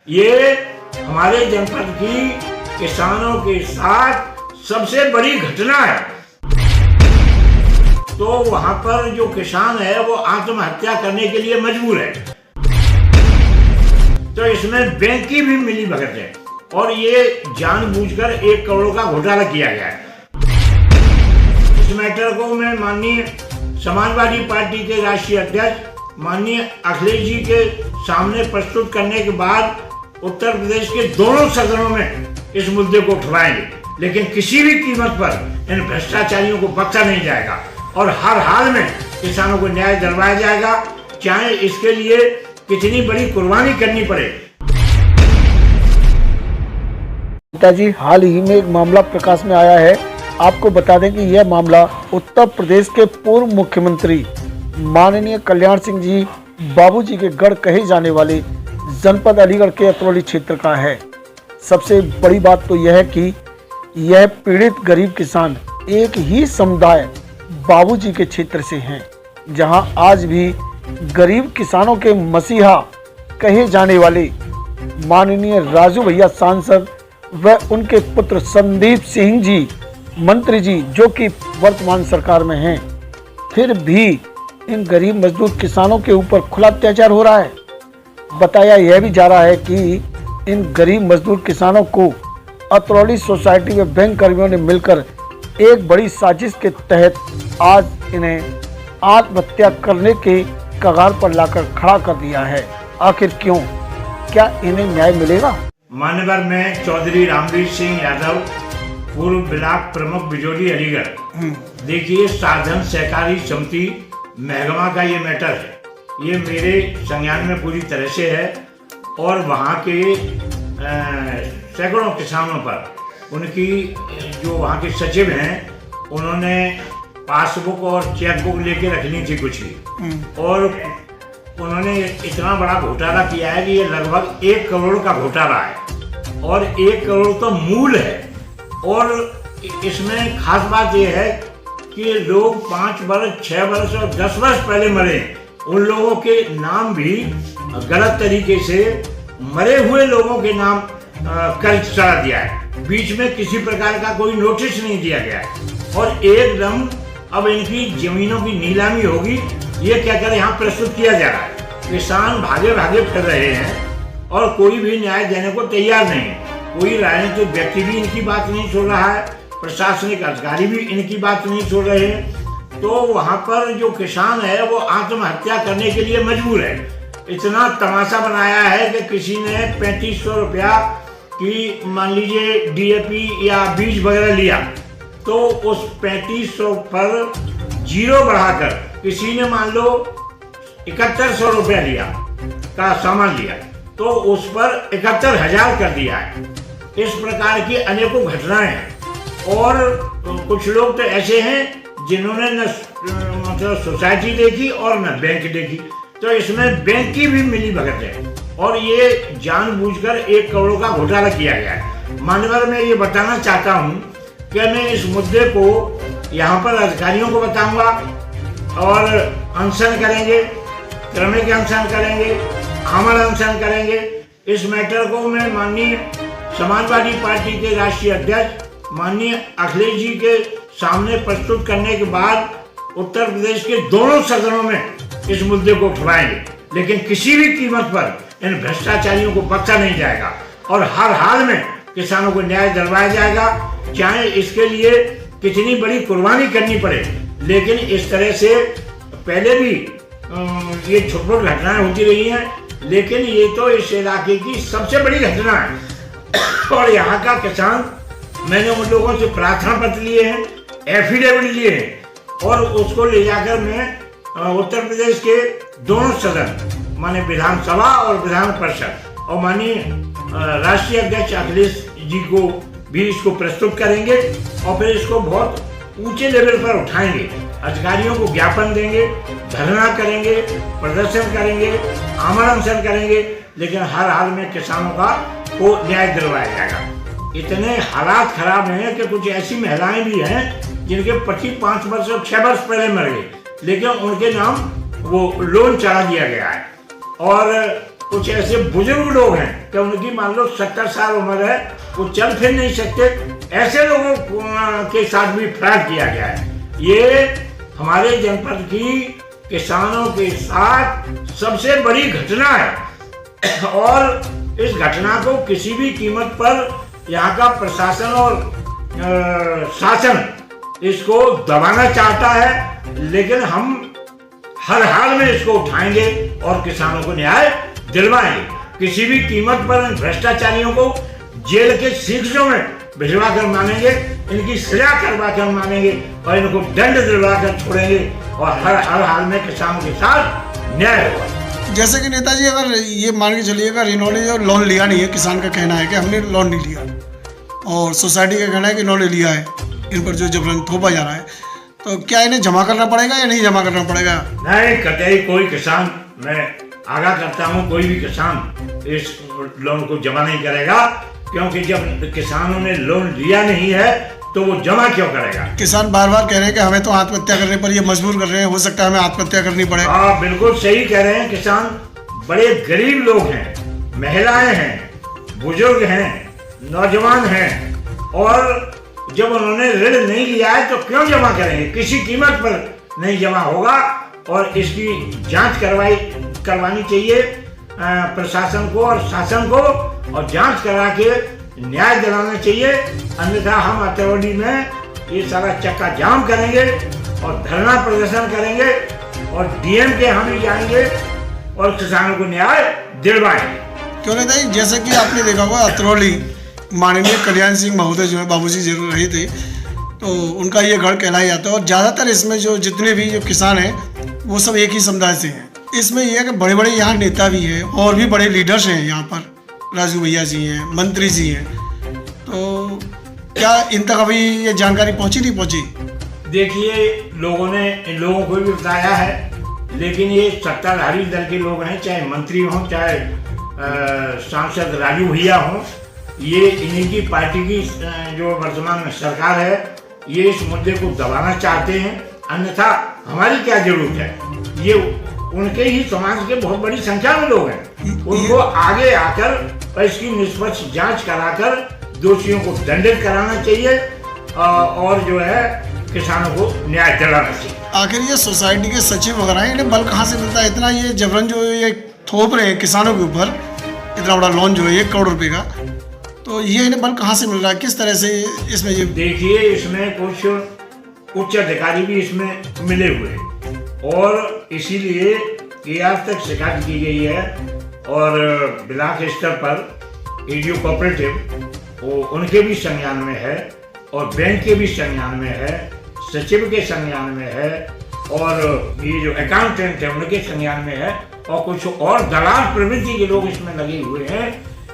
ये हमारे जनपद की किसानों के साथ सबसे बड़ी घटना है। तो वहां पर जो किसान है वो आत्महत्या करने के लिए मजबूर है। तो इसमें बैंक की भी मिली भगत है और ये जानबूझकर 1 करोड़ का घोटाला किया गया है। इस मैटर को मैं माननीय समाजवादी पार्टी के राष्ट्रीय अध्यक्ष माननीय अखिलेश जी के सामने प्रस्तुत करने के बाद उत्तर प्रदेश के दोनों सदनों में इस मुद्दे को उठवाएंगे, लेकिन किसी भी कीमत पर इन भ्रष्टाचारियों को बख्शा नहीं जाएगा और हर हाल में किसानों को न्याय दिलवाया जाएगा, चाहे इसके लिए कितनी बड़ी कुर्बानी करनी पड़े। पिताजी, हाल ही में एक मामला प्रकाश में आया है। आपको बता दें कि यह मामला उत्तर प्रदेश के पूर्व मुख्यमंत्री माननीय कल्याण सिंह जी बाबूजी के गढ़ कहे जाने वाले जनपद अलीगढ़ के अतरौली क्षेत्र का है। सबसे बड़ी बात तो यह है कि यह पीड़ित गरीब किसान एक ही समुदाय बाबूजी के क्षेत्र से हैं, जहां आज भी गरीब किसानों के मसीहा कहे जाने वाले माननीय राजू भैया सांसद व उनके पुत्र संदीप सिंह जी मंत्री जी, जो कि वर्तमान सरकार में हैं, फिर भी इन गरीब मजदूर किसानों के ऊपर खुला अत्याचार हो रहा है। बताया यह भी जा रहा है कि इन गरीब मजदूर किसानों को अतरौली सोसाइटी व बैंक कर्मियों ने मिलकर एक बड़ी साजिश के तहत आज इन्हें आत्महत्या करने के कगार पर लाकर खड़ा कर दिया है। आखिर क्यों? क्या इन्हें न्याय मिलेगा? मान्यवर मैं चौधरी रामवीर सिंह यादव, पूर्व ब्लॉक प्रमुख बिजोली अलीगढ़। देखिए, साधन सहकारी समिति महगमा का ये मैटर है, ये मेरे संज्ञान में पूरी तरह से है और वहाँ के सैकड़ों किसानों पर उनकी जो वहाँ के सचिव हैं उन्होंने पासबुक और चेकबुक लेके रखनी थी कुछ भी, और उन्होंने इतना बड़ा घोटाला किया है कि ये लगभग 1 करोड़ का घोटाला है और 1 करोड़ तो मूल है। और इसमें खास बात ये है कि लोग 5 वर्ष 6 वर्ष और 10 वर्ष पहले मरे, उन लोगों के नाम भी गलत तरीके से मरे हुए लोगों के नाम कर चढ़ा दिया है। बीच में किसी प्रकार का कोई नोटिस नहीं दिया गया है और एकदम अब इनकी जमीनों की नीलामी होगी, ये कहकर यहाँ प्रस्तुत किया जा रहा है। किसान भागे भागे फिर रहे हैं और कोई भी न्याय देने को तैयार नहीं है। कोई राजनीतिक व्यक्ति भी इनकी बात नहीं सुन रहा है, प्रशासनिक अधिकारी भी इनकी बात नहीं सुन रहे हैं। तो वहाँ पर जो किसान है वो आत्महत्या करने के लिए मजबूर है। इतना तमाशा बनाया है कि किसी ने 3500 रुपया की मान लीजिए DAP या बीज वगैरह लिया, तो उस 3500 पर जीरो बढ़ाकर किसी ने मान लो 7100 रुपया लिया का सामान लिया, तो उस पर 71,000 कर दिया है। इस प्रकार की अनेकों घटनाएं हैं और कुछ लोग तो ऐसे हैं जिन्होंने न मतलब सोसाइटी देखी और न बैंक देखी। तो इसमें बैंक की भी मिली भगत है और ये जानबूझकर 1 करोड़ का घोटाला किया गया है। मान्यवर मैं ये बताना चाहता हूँ कि मैं इस मुद्दे को यहाँ पर अधिकारियों को बताऊंगा और अनशन करेंगे, क्रमिक अनशन करेंगे, आमरण अनशन करेंगे। इस मैटर को मैं माननीय समाजवादी पार्टी के राष्ट्रीय अध्यक्ष माननीय अखिलेश जी के सामने प्रस्तुत करने के बाद उत्तर प्रदेश के दोनों सदनों में इस मुद्दे को उठवाएंगे, लेकिन किसी भी कीमत पर इन भ्रष्टाचारियों को बख्शा नहीं जाएगा और हर हाल में किसानों को न्याय दिलवाया जाएगा, चाहे इसके लिए कितनी बड़ी कुर्बानी करनी पड़े। लेकिन इस तरह से पहले भी ये छोटी घटनाएं होती रही हैं, लेकिन ये तो इस इलाके की सबसे बड़ी घटना है। और यहाँ का किसान, मैंने उन लोगों से प्रार्थना पत्र लिए हैं, एफिडेविट लिए हैं और उसको ले जाकर मैं उत्तर प्रदेश के दोनों सदन माने विधानसभा और विधान परिषद और माननीय राष्ट्रीय अध्यक्ष अखिलेश जी को भी इसको प्रस्तुत करेंगे और फिर इसको बहुत ऊंचे लेवल पर उठाएंगे। अधिकारियों को ज्ञापन देंगे, धरना करेंगे, प्रदर्शन करेंगे, आमरण अनशन करेंगे, लेकिन हर हाल में किसानों का को न्याय दिलवाया जाएगा। इतने हालात खराब हैं कि कुछ ऐसी महिलाएं भी हैं जिनके पति 5 वर्ष और 6 वर्ष पहले मर गए, लेकिन उनके नाम वो लोन चढ़ा दिया गया है और कुछ ऐसे बुजुर्ग लोग हैं कि उनकी मान लो 70 साल उम्र है, वो चल फिर नहीं सकते, ऐसे लोगों के साथ भी फ्रॉड किया गया है। ये हमारे जनपद की किसानों के साथ सबसे बड़ी घटना है और इस घटना को किसी भी कीमत पर यहाँ का प्रशासन और शासन इसको दबाना चाहता है, लेकिन हम हर हाल में इसको उठाएंगे और किसानों को न्याय दिलवाएंगे। किसी भी कीमत पर इन भ्रष्टाचारियों को जेल के शीर्षों में भिजवा कर मानेंगे, इनकी सजा करवा कर मानेंगे और इनको दंड दिलवा कर छोड़ेंगे और हर हाल में किसानों के साथ न्याय होगा। जैसे कि नेताजी, अगर ये मान के चलिएगा इन्होंने जो लोन लिया नहीं है, किसान का कहना है कि हमने लोन नहीं लिया और सोसाइटी का कहना है कि इन्होंने लिया है, इन पर जो जबरन थोपा जा रहा है, तो क्या इन्हें जमा करना पड़ेगा या नहीं जमा करना पड़ेगा? नहीं, कतई कोई किसान, मैं आगाह करता हूँ, कोई भी किसान इस लोन को जमा नहीं करेगा, क्योंकि जब किसानों ने लोन लिया नहीं है तो वो जमा क्यों करेगा? किसान बार बार कह रहे हैं कि हमें तो आत्महत्या करने पर ये मजबूर कर रहे हैं, हो सकता है हमें आत्महत्या करनी पड़े। हाँ, बिल्कुल सही कह रहे हैं। किसान बड़े गरीब लोग हैं, महिलाएं हैं, बुजुर्ग हैं, नौजवान हैं और जब उन्होंने ऋण नहीं लिया है तो क्यों जमा करेंगे? किसी कीमत पर नहीं जमा होगा और इसकी जांच करवानी चाहिए प्रशासन को और शासन को, और जांच करा के न्याय दिलाना चाहिए। अन्यथा हम अतरौली में ये सारा चक्का जाम करेंगे और धरना प्रदर्शन करेंगे और डीएम के हम ही जाएंगे और किसानों को न्याय दिलवाएंगे। क्यों नहीं था? जैसे कि आपने देखा होगा अतरौली माननीय कल्याण सिंह महोदय जो है बाबूजी जरूर रहे थे, तो उनका ये गढ़ कहलाया जाता है और ज़्यादातर इसमें जो जितने भी जो किसान हैं वो सब एक ही समुदाय से हैं। इसमें यह है कि बड़े बड़े यहाँ नेता भी हैं और भी बड़े लीडर्स हैं यहाँ पर, राजू भैया जी हैं, मंत्री जी हैं, तो क्या इन तक अभी ये जानकारी पहुँची नहीं पहुँची? देखिए, लोगों ने इन लोगों को भी बताया है, लेकिन ये सत्ताधारी दल के लोग हैं, चाहे मंत्री हों चाहे सांसद राजू भैया हों, ये इन्हीं की पार्टी की जो वर्तमान सरकार है ये इस मुद्दे को दबाना चाहते हैं। अन्यथा हमारी क्या जरूरत है? ये उनके ही समाज के बहुत बड़ी संख्या में लोग हैं, उनको आगे आकर इसकी निष्पक्ष जांच कराकर दोषियों को दंडित कराना चाहिए और जो है किसानों को न्याय दिलाना चाहिए। आखिर ये सोसाइटी के सचिव वगैरह हैं, इन्हें बल कहाँ से मिलता है? इतना ये जबरन जो ये थोप रहे हैं किसानों के ऊपर, इतना बड़ा लोन जो है 1 करोड़ रुपए का, तो ये इन्हें बल कहाँ से मिल रहा है? किस तरह से इसमें ये? देखिए, इसमें कुछ उच्च अधिकारी भी इसमें मिले हुए हैं और इसीलिए ये आज तक शिकायत की गई है और ब्लॉक स्तर पर एडीओ कोऑपरेटिव वो उनके भी संज्ञान में है और बैंक के भी संज्ञान में है, सचिव के संज्ञान में है और ये जो अकाउंटेंट है उनके संज्ञान में है और कुछ और दलाल प्रवृत्ति के लोग इसमें लगे हुए हैं।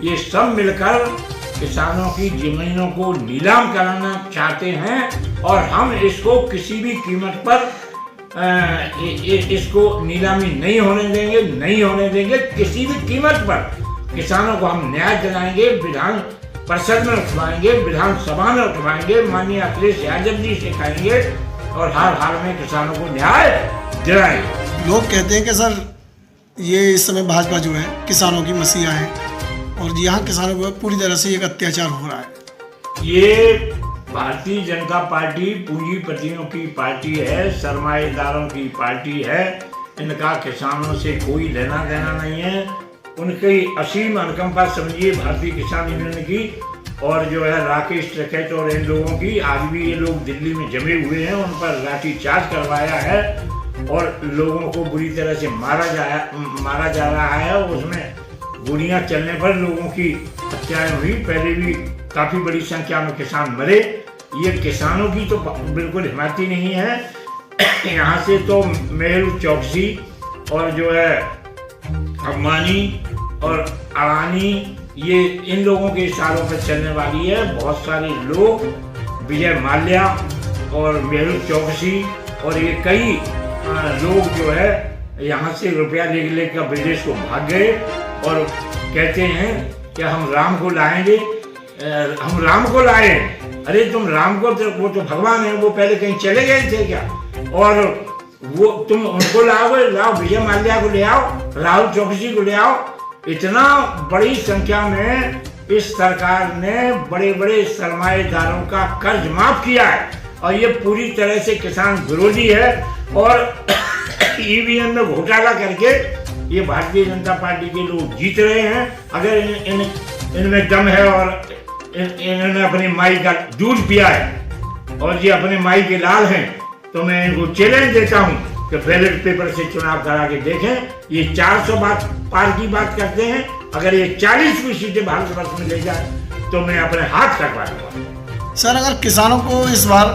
ये सब मिलकर किसानों की जमीनों को नीलाम कराना चाहते हैं और हम इसको किसी भी कीमत पर इसको नीलामी नहीं होने देंगे। किसी भी कीमत पर किसानों को हम न्याय दिलाएंगे, विधान परिषद में उठवाएंगे, विधानसभा में उठवाएंगे, माननीय अखिलेश यादव जी से कहेंगे और हर हाल में किसानों को न्याय दिलाएंगे। लोग कहते हैं कि सर ये इस समय भाजपा जो है किसानों की मसीहा है और यहाँ किसानों को पूरी तरह से एक अत्याचार हो रहा है। ये भारतीय जनता पार्टी पूंजीपतियों की पार्टी है, सरमाएदारों की पार्टी है। इनका किसानों से कोई लेना देना नहीं है। उनकी असीम अनुकंपा समझिए भारतीय किसान यूनियन की और जो है राकेश टिकैत और इन लोगों की। आज भी ये लोग दिल्ली में जमे हुए हैं, उन पर लाठीचार्ज करवाया है और लोगों को बुरी तरह से मारा जा रहा है। उसमें गोलियां चलने पर लोगों की हत्याएं हुई। पहले भी काफी बड़ी संख्या में किसान मरे। ये किसानों की तो बिल्कुल हिम्मती नहीं है। यहाँ से तो मेहुल चौकसी और जो है अम्बानी और अडानी, ये इन लोगों के इशारों पर चलने वाली है। बहुत सारे लोग, विजय माल्या और मेहुल चौकसी और ये कई लोग जो है यहाँ से रुपया लेकर विदेश को भाग गए और कहते हैं कि हम राम को लाएंगे, हम राम को लाए। अरे तुम राम को, वो तो भगवान है, वो पहले कहीं चले गए थे क्या? और वो तुम उनको लाओ, विजय माल्या को ले आओ, राहुल चौकसी को ले आओ इतना बड़ी संख्या में इस सरकार ने बड़े बड़े सरमाएदारों का कर्ज माफ किया है और ये पूरी तरह से किसान विरोधी है और ईवीएम में घोटाला करके ये भारतीय जनता पार्टी के लोग जीत रहे हैं। अगर इनमें दम है और इन्होंने अपनी माई का दूध पिया है और ये अपने माई के लाल हैं, तो मैं इनको चैलेंज देता हूँ कि बैलेट पेपर से चुनाव करा के देखें। ये 400 पार की बात करते हैं, अगर ये 40 सीटें भारतवर्ष में ले जाए तो मैं अपने हाथ कटवा दूंगा। सर, अगर किसानों को इस बार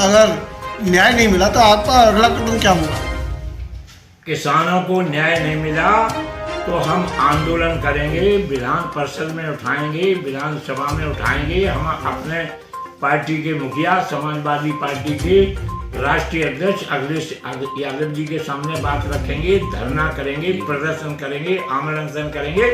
अगर न्याय नहीं मिला तो आपका अगला कदम क्या होगा? किसानों को न्याय नहीं मिला तो हम आंदोलन करेंगे, विधान परिषद में उठाएंगे, विधानसभा में उठाएंगे। हम अपने पार्टी के मुखिया, समाजवादी पार्टी के राष्ट्रीय अध्यक्ष अखिलेश यादव जी के सामने बात रखेंगे, धरना करेंगे, प्रदर्शन करेंगे, आमरण अनशन करेंगे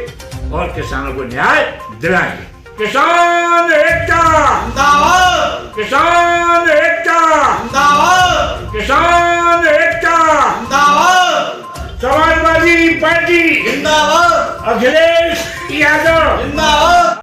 और किसानों को न्याय दिलाएंगे। किसान एकता जिंदाबाद, किसान एकता जिंदाबाद, किसान एकता जिंदाबाद, समाजवादी पार्टी जिंदाबाद, अखिलेश यादव जिंदाबाद।